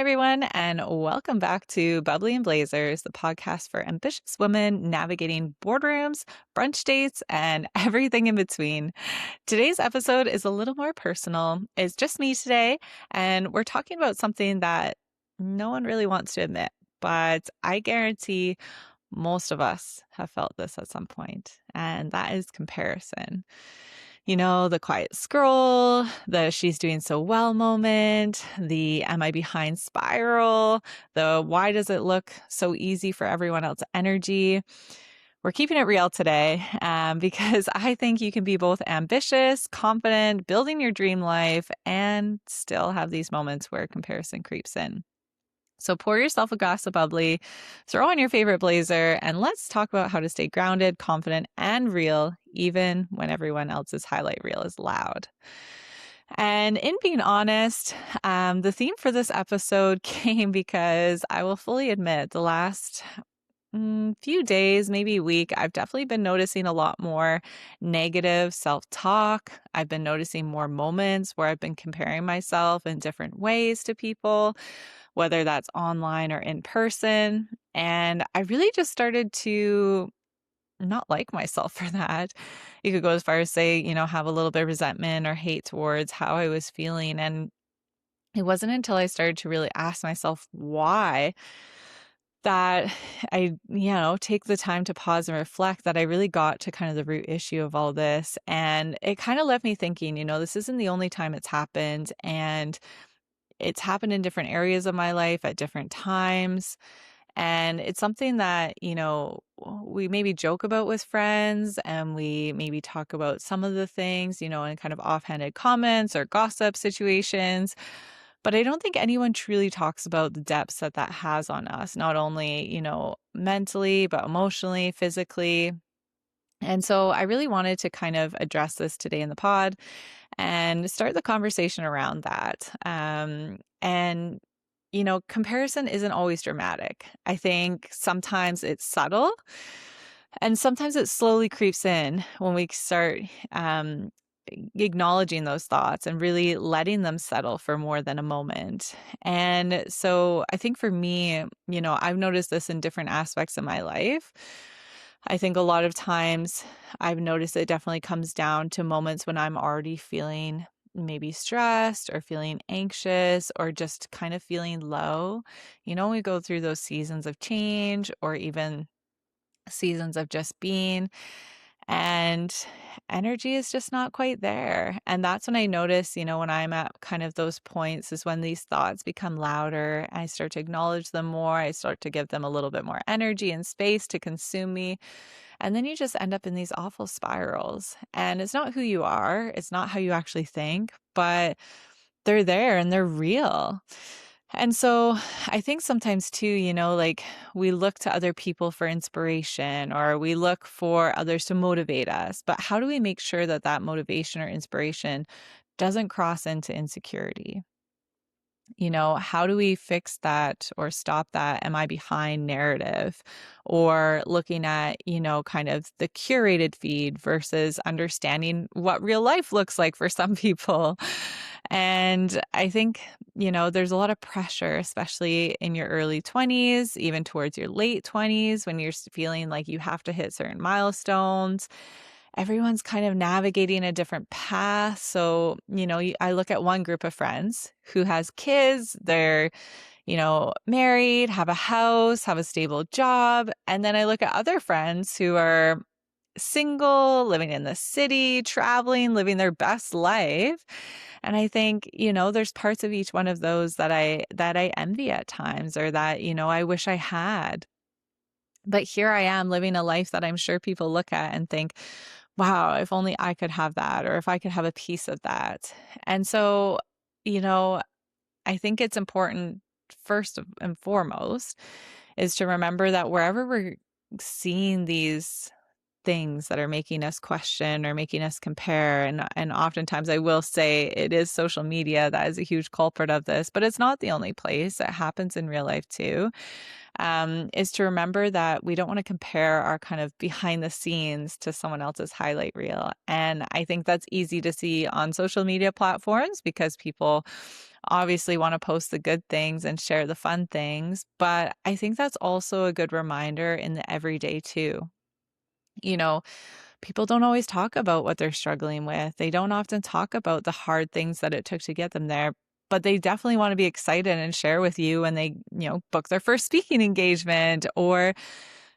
everyone, and welcome back to Bubbly Blazers, the podcast for ambitious women navigating boardrooms, brunch dates, and everything in between. Today's episode is a little more personal. It's just me today, and we're talking about something that no one really wants to admit, but I guarantee most of us have felt this at some point, and that is comparison. You know, the quiet scroll, the she's doing so well moment, the am I behind spiral, the why does it look so easy for everyone else energy. We're keeping it real today because I think you can be both ambitious, confident, building your dream life, and still have these moments where comparison creeps in. So pour yourself a glass of bubbly, throw on your favorite blazer, and let's talk about how to stay grounded, confident, and real, even when everyone else's highlight reel is loud. And in being honest, the theme for this episode came because I will fully admit the last few days, maybe week, I've definitely been noticing a lot more negative self-talk. I've been noticing more moments where I've been comparing myself in different ways to people, whether that's online or in person. And I really just started to not like myself for that. You could go as far as say, have a little bit of resentment or hate towards how I was feeling. And it wasn't until I started to really ask myself why that I, take the time to pause and reflect that I really got to kind of the root issue of all this. And it kind of left me thinking, this isn't the only time it's happened. And it's happened in different areas of my life at different times. And it's something that, we maybe joke about with friends and we maybe talk about some of the things, in kind of offhanded comments or gossip situations. But I don't think anyone truly talks about the depths that that has on us, not only, mentally, but emotionally, physically. And so I really wanted to kind of address this today in the pod and start the conversation around that. Comparison isn't always dramatic. I think sometimes it's subtle and sometimes it slowly creeps in when we start acknowledging those thoughts and really letting them settle for more than a moment. And so I think for me, I've noticed this in different aspects of my life. I think a lot of times I've noticed it definitely comes down to moments when I'm already feeling maybe stressed or feeling anxious or just kind of feeling low. We go through those seasons of change or even seasons of just being, and energy is just not quite there. And that's when I notice, when I'm at kind of those points is when these thoughts become louder. I start to acknowledge them more. I start to give them a little bit more energy and space to consume me. And then you just end up in these awful spirals. And it's not who you are. It's not how you actually think, but they're there and they're real. And so I think sometimes too, like we look to other people for inspiration or we look for others to motivate us. But how do we make sure that that motivation or inspiration doesn't cross into insecurity? How do we fix that or stop that am I behind narrative, or looking at, kind of the curated feed versus understanding what real life looks like for some people. And I think, there's a lot of pressure, especially in your early 20s, even towards your late 20s, when you're feeling like you have to hit certain milestones. Everyone's kind of navigating a different path. So, I look at one group of friends who has kids, they're, married, have a house, have a stable job. And then I look at other friends who are single, living in the city, traveling, living their best life. And I think, there's parts of each one of those that I envy at times, or that, I wish I had. But here I am living a life that I'm sure people look at and think, wow, if only I could have that, or if I could have a piece of that. And so, I think it's important, first and foremost, is to remember that wherever we're seeing these things that are making us question or making us compare, and oftentimes I will say it is social media that is a huge culprit of this, but it's not the only place. It happens in real life too. Is to remember that we don't want to compare our kind of behind the scenes to someone else's highlight reel. And I think that's easy to see on social media platforms because people obviously want to post the good things and share the fun things, but I think that's also a good reminder in the everyday too. You know, people don't always talk about what they're struggling with. They don't often talk about the hard things that it took to get them there, but they definitely want to be excited and share with you when they, book their first speaking engagement or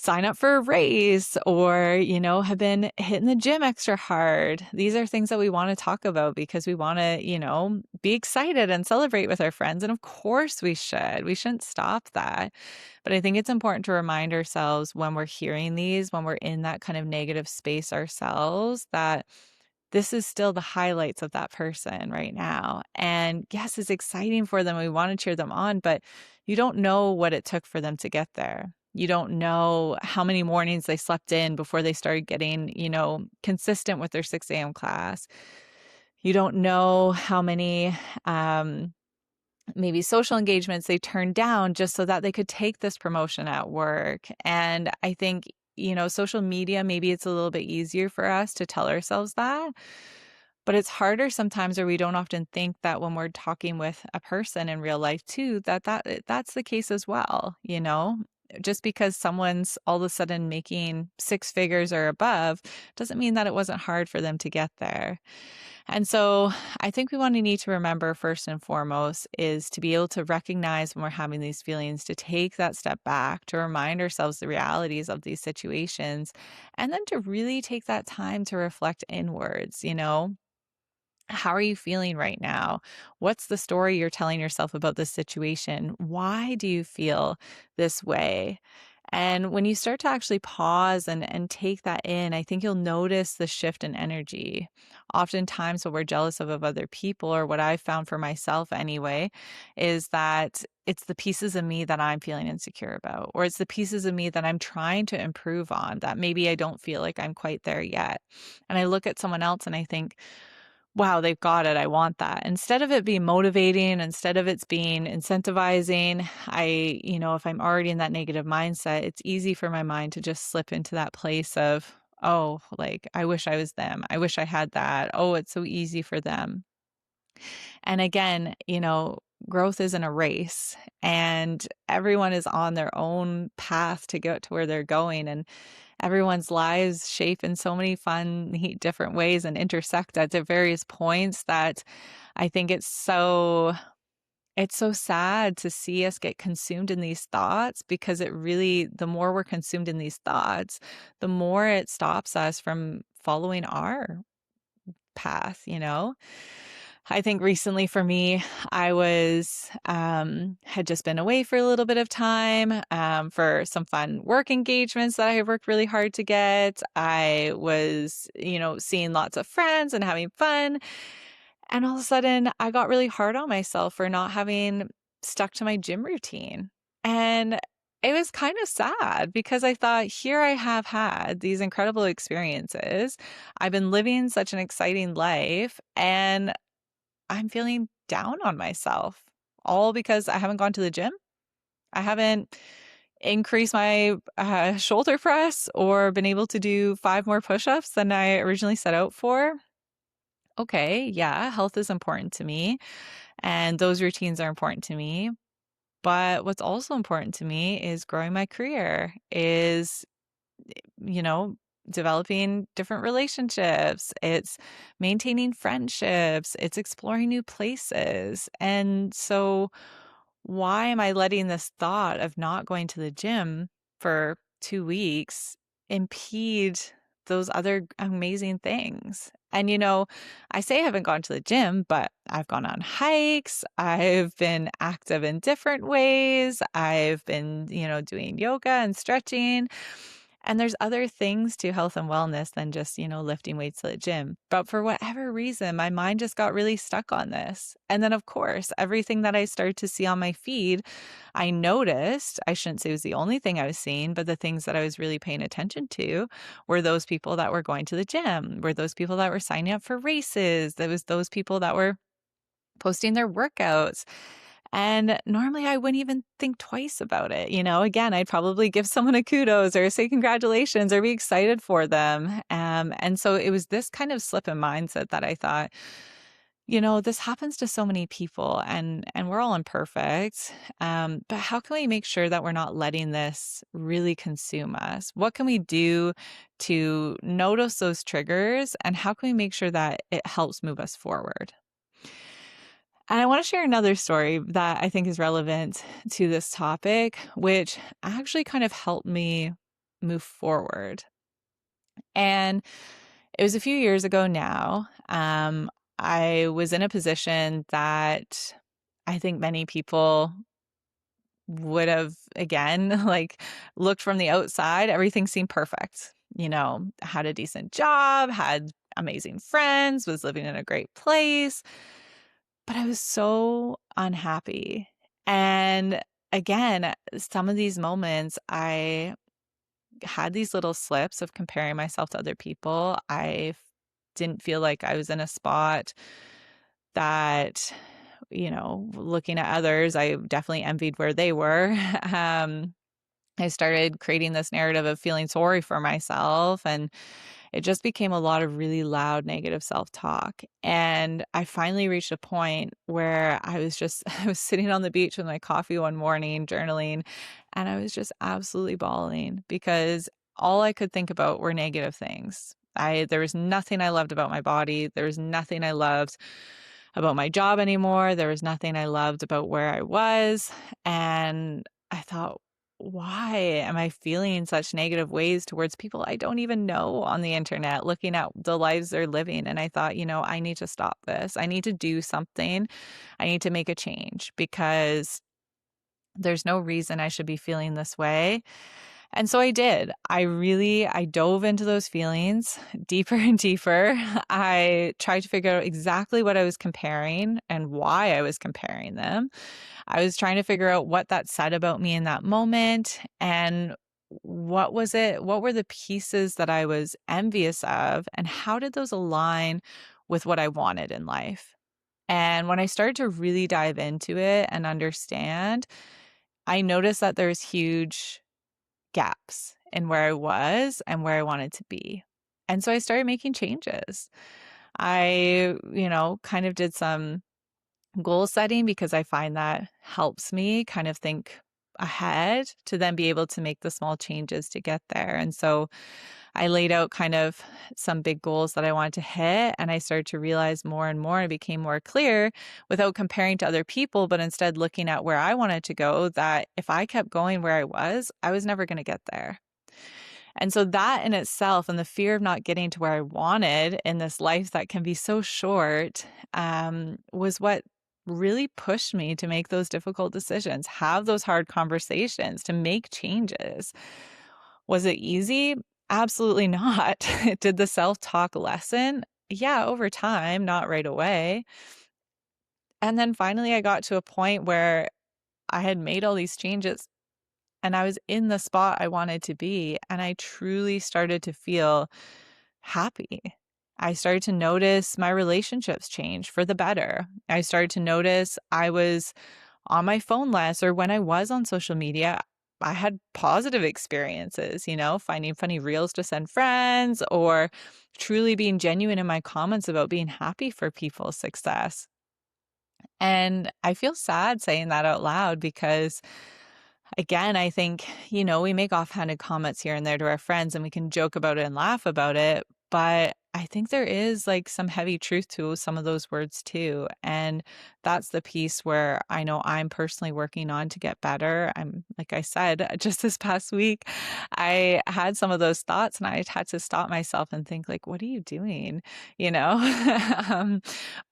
sign up for a race or, have been hitting the gym extra hard. These are things that we want to talk about because we want to, be excited and celebrate with our friends. And of course we should. We shouldn't stop that. But I think it's important to remind ourselves when we're hearing these, when we're in that kind of negative space ourselves, that this is still the highlights of that person right now. And yes, it's exciting for them. We want to cheer them on, but you don't know what it took for them to get there. You don't know how many mornings they slept in before they started getting, consistent with their 6 a.m. class. You don't know how many maybe social engagements they turned down just so that they could take this promotion at work. And I think, social media, maybe it's a little bit easier for us to tell ourselves that, but it's harder sometimes, or we don't often think that when we're talking with a person in real life too, that's the case as well, Just because someone's all of a sudden making 6 figures or above doesn't mean that it wasn't hard for them to get there. And so I think we want to need to remember first and foremost is to be able to recognize when we're having these feelings, to take that step back, to remind ourselves the realities of these situations, and then to really take that time to reflect inwards, How are you feeling right now? What's the story you're telling yourself about this situation? Why do you feel this way? And when you start to actually pause and take that in, I think you'll notice the shift in energy. Oftentimes, what we're jealous of other people, or what I've found for myself anyway, is that it's the pieces of me that I'm feeling insecure about, or it's the pieces of me that I'm trying to improve on that maybe I don't feel like I'm quite there yet. And I look at someone else and I think, wow, they've got it. I want that. Instead of it being motivating, instead of it's being incentivizing, if I'm already in that negative mindset, it's easy for my mind to just slip into that place of, oh, like, I wish I was them. I wish I had that. Oh, it's so easy for them. And again, growth isn't a race, and everyone is on their own path to get to where they're going. And everyone's lives shape in so many fun, neat, different ways and intersect at various points that I think it's so sad to see us get consumed in these thoughts, because the more we're consumed in these thoughts, the more it stops us from following our path, I think recently for me, I was had just been away for a little bit of time for some fun work engagements that I had worked really hard to get. I was, seeing lots of friends and having fun. And all of a sudden, I got really hard on myself for not having stuck to my gym routine. And it was kind of sad because I thought, here I have had these incredible experiences. I've been living such an exciting life, and I'm feeling down on myself, all because I haven't gone to the gym. I haven't increased my shoulder press or been able to do 5 more push-ups than I originally set out for. Okay, yeah, health is important to me, and those routines are important to me. But what's also important to me is growing my career, is you know, developing different relationships. It's maintaining friendships. It's exploring new places. And so, why am I letting this thought of not going to the gym for 2 weeks impede those other amazing things? And, I say I haven't gone to the gym, but I've gone on hikes. I've been active in different ways. I've been, doing yoga and stretching. And there's other things to health and wellness than just, lifting weights at the gym. But for whatever reason, my mind just got really stuck on this. And then, of course, everything that I started to see on my feed, I noticed, I shouldn't say it was the only thing I was seeing, but the things that I was really paying attention to were those people that were going to the gym, were those people that were signing up for races. There was those people that were posting their workouts. And normally I wouldn't even think twice about it. Again, I'd probably give someone a kudos or say congratulations or be excited for them. And so it was this kind of slip in mindset that I thought, this happens to so many people, and we're all imperfect. But how can we make sure that we're not letting this really consume us? What can we do to notice those triggers, and how can we make sure that it helps move us forward? And I want to share another story that I think is relevant to this topic, which actually kind of helped me move forward. And it was a few years ago now. I was in a position that I think many people would have, again, like looked from the outside. Everything seemed perfect. Had a decent job, had amazing friends, was living in a great place, but I was so unhappy. And again, some of these moments, I had these little slips of comparing myself to other people. I didn't feel like I was in a spot that, looking at others, I definitely envied where they were. I started creating this narrative of feeling sorry for myself, and it just became a lot of really loud negative self-talk. And I finally reached a point where I was sitting on the beach with my coffee one morning, journaling, and I was just absolutely bawling because all I could think about were negative things. There was nothing I loved about my body. There was nothing I loved about my job anymore. There was nothing I loved about where I was. And I thought, why am I feeling such negative ways towards people I don't even know on the internet, looking at the lives they're living? And I thought, I need to stop this. I need to do something. I need to make a change because there's no reason I should be feeling this way. And so I did. I dove into those feelings deeper and deeper. I tried to figure out exactly what I was comparing and why I was comparing them. I was trying to figure out what that said about me in that moment and what was it? What were the pieces that I was envious of, and how did those align with what I wanted in life? And when I started to really dive into it and understand, I noticed that there's huge gaps in where I was and where I wanted to be. And so I started making changes. I, kind of did some goal setting because I find that helps me kind of think ahead to then be able to make the small changes to get there. And so I laid out kind of some big goals that I wanted to hit, and I started to realize more and more, it became more clear without comparing to other people, but instead looking at where I wanted to go, that if I kept going where I was never going to get there. And so that in itself, and the fear of not getting to where I wanted in this life that can be so short, was what really pushed me to make those difficult decisions, have those hard conversations, to make changes. Was it easy? Absolutely not. Did the self-talk lessen? Yeah, over time, not right away. And then finally, I got to a point where I had made all these changes and I was in the spot I wanted to be. And I truly started to feel happy. I started to notice my relationships change for the better. I started to notice I was on my phone less, or when I was on social media, I had positive experiences, finding funny reels to send friends or truly being genuine in my comments about being happy for people's success. And I feel sad saying that out loud because, again, I think, we make offhanded comments here and there to our friends and we can joke about it and laugh about it. But I think there is like some heavy truth to some of those words too. And that's the piece where I know I'm personally working on to get better. Like I said, just this past week, I had some of those thoughts and I had to stop myself and think like, what are you doing? You know?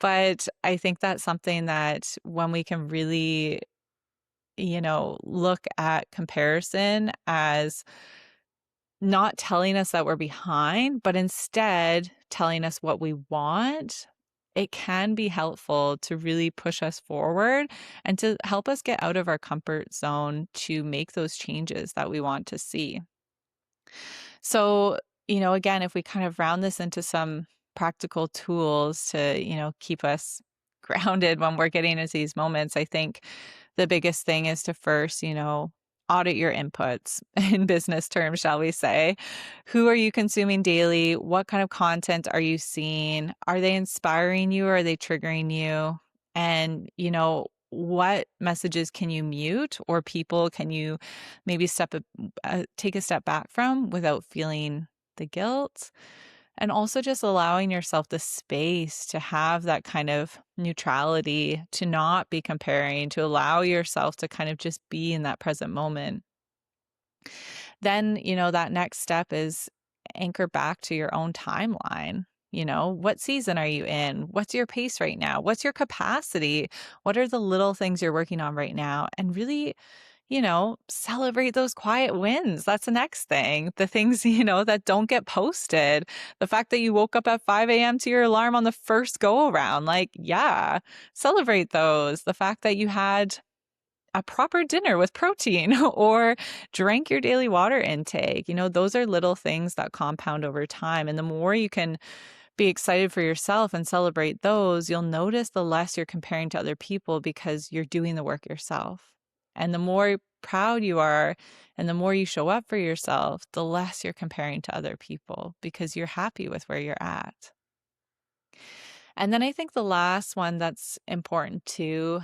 But I think that's something that when we can really, look at comparison as not telling us that we're behind, but instead telling us what we want, it can be helpful to really push us forward and to help us get out of our comfort zone to make those changes that we want to see. So, again, if we kind of round this into some practical tools to, keep us grounded when we're getting into these moments, I think the biggest thing is to first, audit your inputs in business terms, shall we say. Who are you consuming daily? What kind of content are you seeing? Are they inspiring you or are they triggering you? And, what messages can you mute or people can you maybe take a step back from without feeling the guilt? And also just allowing yourself the space to have that kind of neutrality, to not be comparing, to allow yourself to kind of just be in that present moment. Then, that next step is anchor back to your own timeline. What season are you in? What's your pace right now? What's your capacity? What are the little things you're working on right now? And really, celebrate those quiet wins. That's the next thing. The things, that don't get posted. The fact that you woke up at 5 a.m. to your alarm on the first go around, like, yeah, celebrate those. The fact that you had a proper dinner with protein or drank your daily water intake. Those are little things that compound over time. And the more you can be excited for yourself and celebrate those, you'll notice the less you're comparing to other people because you're doing the work yourself. And the more proud you are and the more you show up for yourself, the less you're comparing to other people because you're happy with where you're at. And then I think the last one that's important too,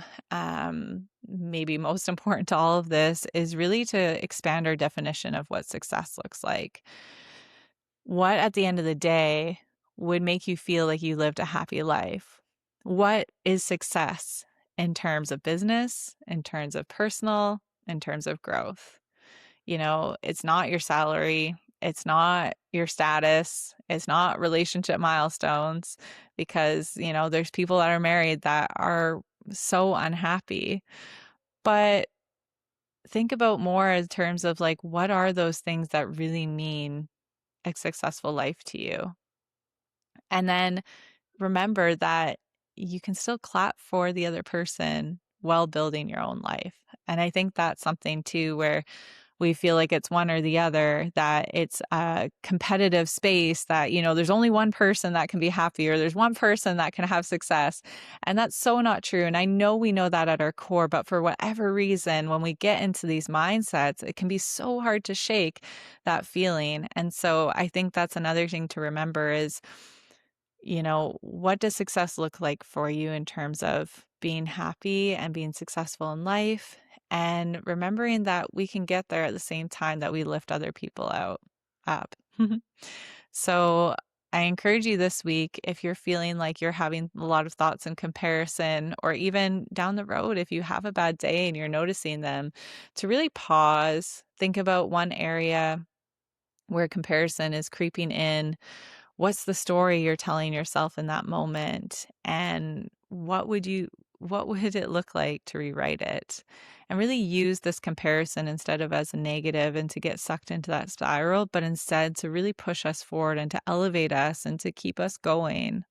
maybe most important to all of this, is really to expand our definition of what success looks like. What at the end of the day would make you feel like you lived a happy life? What is success in terms of business, in terms of personal, in terms of growth? It's not your salary. It's not your status. It's not relationship milestones because, there's people that are married that are so unhappy. But think about more in terms of like, what are those things that really mean a successful life to you? And then remember that you can still clap for the other person while building your own life. And I think that's something too, where we feel like it's one or the other, that it's a competitive space that, there's only one person that can be happy or there's one person that can have success. And that's so not true. And I know we know that at our core, but for whatever reason, when we get into these mindsets, it can be so hard to shake that feeling. And so I think that's another thing to remember is, what does success look like for you in terms of being happy and being successful in life? And remembering that we can get there at the same time that we lift other people up. So I encourage you this week, if you're feeling like you're having a lot of thoughts in comparison, or even down the road, if you have a bad day and you're noticing them, to really pause, think about one area where comparison is creeping in. What's the story you're telling yourself in that moment? And what would it look like to rewrite it? And really use this comparison instead of as a negative and to get sucked into that spiral, but instead to really push us forward and to elevate us and to keep us going.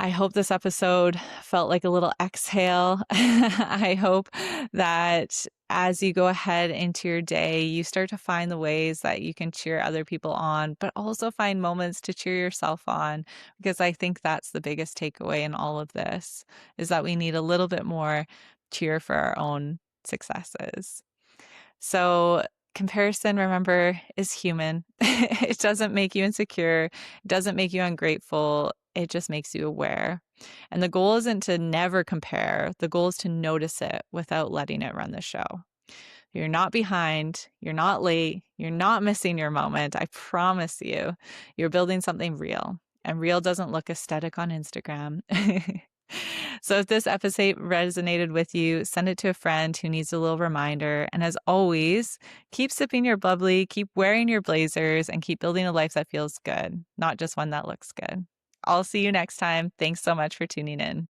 I hope this episode felt like a little exhale. I hope that as you go ahead into your day, you start to find the ways that you can cheer other people on, but also find moments to cheer yourself on, because I think that's the biggest takeaway in all of this, is that we need a little bit more cheer for our own successes. So comparison, remember, is human. It doesn't make you insecure. It doesn't make you ungrateful. It just makes you aware. And the goal isn't to never compare. The goal is to notice it without letting it run the show. You're not behind. You're not late. You're not missing your moment. I promise you, you're building something real. And real doesn't look aesthetic on Instagram. So if this episode resonated with you, send it to a friend who needs a little reminder. And as always, keep sipping your bubbly, keep wearing your blazers, and keep building a life that feels good, not just one that looks good. I'll see you next time. Thanks so much for tuning in.